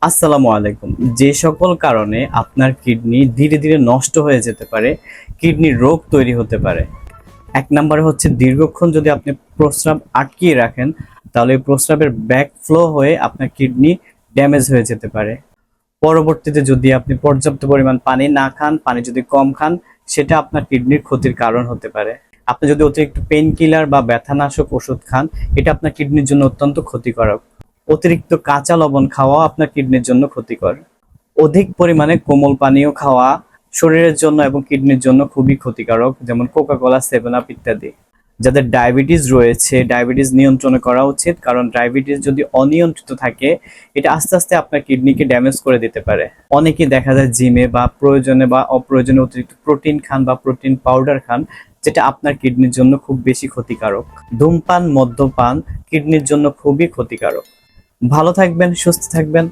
আসসালামু আলাইকুম। যে সকল কারণে আপনার কিডনি ধীরে ধীরে নষ্ট হয়ে যেতে পারে, কিডনির রোগ তৈরি হতে পারে। এক নম্বরে হচ্ছে দীর্ঘক্ষণ যদি আপনি প্রস্রাব আটকিয়ে রাখেন, তাহলে এই প্রস্রাবের ব্যাক ফ্লো হয়ে আপনার কিডনি ড্যামেজ হয়ে যেতে পারে। পরবর্তীতে যদি আপনি পর্যাপ্ত পরিমাণ পানি না খান, পানি যদি কম খান, সেটা আপনার কিডনির ক্ষতির কারণ হতে পারে। আপনি যদি অতিরিক্ত পেইন কিলার বা ব্যথানাশক ওষুধ খান, এটা আপনার কিডনির জন্য অত্যন্ত ক্ষতিকারক। অতিরিক্ত কাঁচা লবণ খাওয়া আপনার কিডনির জন্য ক্ষতিকর। অধিক পরিমাণে কোমল পানীয় খাওয়া শরীরের জন্য এবং কিডনির জন্য খুবই ক্ষতিকারক, যেমন কোকা কোলা, সেভেন আপ ইত্যাদি। যাদের ডায়াবেটিস রয়েছে, ডায়াবেটিস নিয়ন্ত্রণে করা উচিত, কারণ ডায়াবেটিস যদি অনিয়ন্ত্রিত থাকে, এটা আস্তে আস্তে আপনার কিডনিকে ড্যামেজ করে দিতে পারে। অনেকেই দেখা যায় জিমে বা প্রয়োজনে বা অপ্রয়োজনে অতিরিক্ত প্রোটিন খান বা প্রোটিন পাউডার খান, যেটা আপনার কিডনির জন্য খুব বেশি ক্ষতিকারক। ধূমপান, মদ্যপান কিডনির জন্য খুবই ক্ষতিকারক। ভালো থাকবেন, সুস্থ থাকবেন।